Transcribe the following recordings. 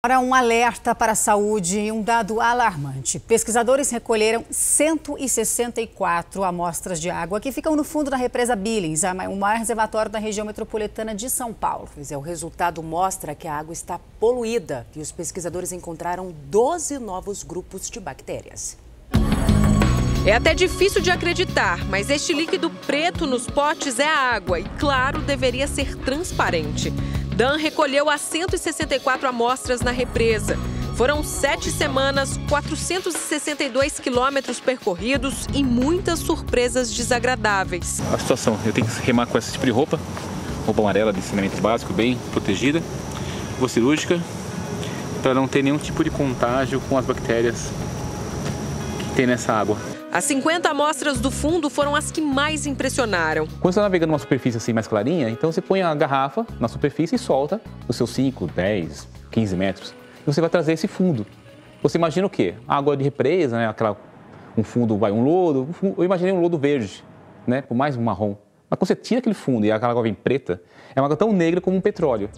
Para um alerta para a saúde e um dado alarmante. Pesquisadores recolheram 164 amostras de água que ficam no fundo da represa Billings, o maior reservatório da região metropolitana de São Paulo. Pois é, o resultado mostra que a água está poluída e os pesquisadores encontraram 12 novos grupos de bactérias. É até difícil de acreditar, mas este líquido preto nos potes é água e, claro, deveria ser transparente. Dan recolheu as 164 amostras na represa. Foram 7 semanas, 462 quilômetros percorridos e muitas surpresas desagradáveis. A situação, eu tenho que remar com esse tipo de roupa amarela de saneamento básico, bem protegida, roupa cirúrgica, para não ter nenhum tipo de contágio com as bactérias que tem nessa água. As 50 amostras do fundo foram as que mais impressionaram. Quando você está navegando numa superfície assim mais clarinha, então você põe a garrafa na superfície e solta os seus 5, 10, 15 metros. E você vai trazer esse fundo. Você imagina o quê? Água de represa, né? Um fundo, um lodo. Eu imaginei um lodo verde, né? Por mais um marrom. Mas quando você tira aquele fundo e aquela água vem preta, é uma água tão negra como um petróleo.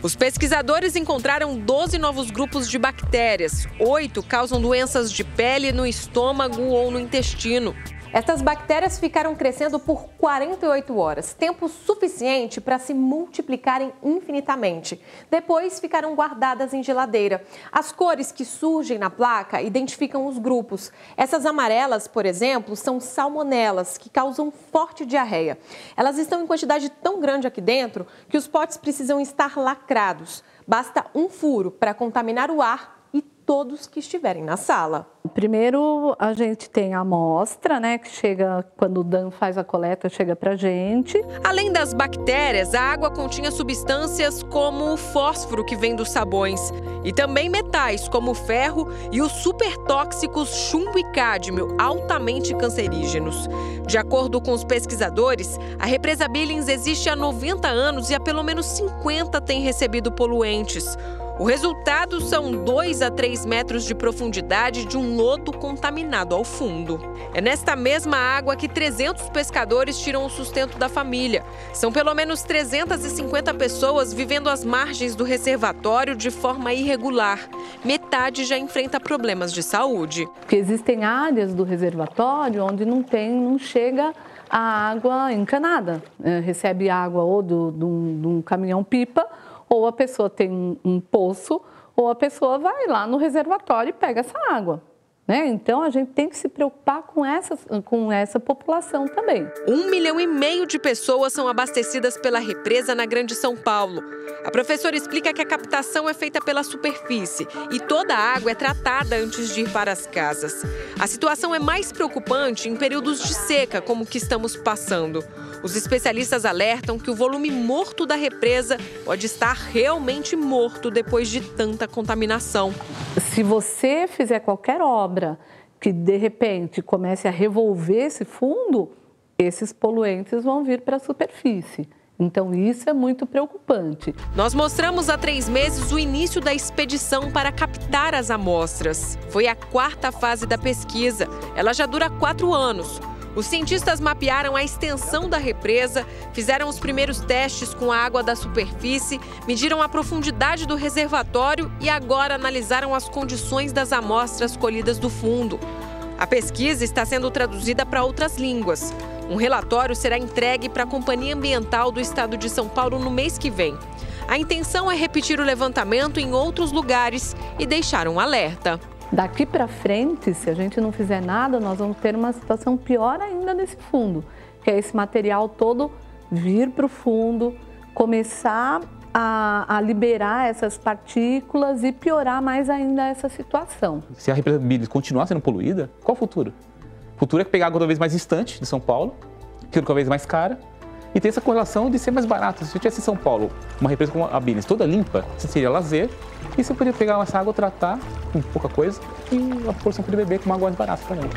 Os pesquisadores encontraram 12 novos grupos de bactérias. 8 causam doenças de pele, no estômago ou no intestino. Estas bactérias ficaram crescendo por 48 horas, tempo suficiente para se multiplicarem infinitamente. Depois ficaram guardadas em geladeira. As cores que surgem na placa identificam os grupos. Essas amarelas, por exemplo, são salmonelas, que causam forte diarreia. Elas estão em quantidade tão grande aqui dentro que os potes precisam estar lacrados. Basta um furo para contaminar o ar e todos que estiverem na sala. Primeiro, a gente tem a amostra, né, que chega, quando o Dan faz a coleta, chega pra gente. Além das bactérias, a água continha substâncias como o fósforo que vem dos sabões e também metais como o ferro e os supertóxicos chumbo e cádmio, altamente cancerígenos. De acordo com os pesquisadores, a represa Billings existe há 90 anos e há pelo menos 50 tem recebido poluentes. O resultado são 2 a 3 metros de profundidade de um lodo contaminado ao fundo. É nesta mesma água que 300 pescadores tiram o sustento da família. São pelo menos 350 pessoas vivendo às margens do reservatório de forma irregular. Metade já enfrenta problemas de saúde. Porque existem áreas do reservatório onde não chega a água encanada. Recebe água ou de um caminhão-pipa, ou a pessoa tem um poço, ou a pessoa vai lá no reservatório e pega essa água, né? Então, a gente tem que se preocupar com essa população também. 1,5 milhão de pessoas são abastecidas pela represa na Grande São Paulo. A professora explica que a captação é feita pela superfície e toda a água é tratada antes de ir para as casas. A situação é mais preocupante em períodos de seca, como o que estamos passando. Os especialistas alertam que o volume morto da represa pode estar realmente morto depois de tanta contaminação. Se você fizer qualquer obra que, de repente, comece a revolver esse fundo, esses poluentes vão vir para a superfície. Então, isso é muito preocupante. Nós mostramos há 3 meses o início da expedição para captar as amostras. Foi a 4ª fase da pesquisa. Ela já dura 4 anos. Os cientistas mapearam a extensão da represa, fizeram os primeiros testes com a água da superfície, mediram a profundidade do reservatório e agora analisaram as condições das amostras colhidas do fundo. A pesquisa está sendo traduzida para outras línguas. Um relatório será entregue para a Companhia Ambiental do Estado de São Paulo no mês que vem. A intenção é repetir o levantamento em outros lugares e deixar um alerta. Daqui para frente, se a gente não fizer nada, nós vamos ter uma situação pior ainda nesse fundo, que é esse material todo vir para o fundo, começar a liberar essas partículas e piorar mais ainda essa situação. Se a represa Billings continuar sendo poluída, qual o futuro? O futuro é pegar água cada vez mais distante de São Paulo, que cada vez mais cara, e ter essa correlação de ser mais barato. Se eu tivesse em São Paulo uma represa como a Billings toda limpa, isso seria lazer, e você poderia pegar essa água, tratar com pouca coisa, e a população poderia beber com uma água mais barata também.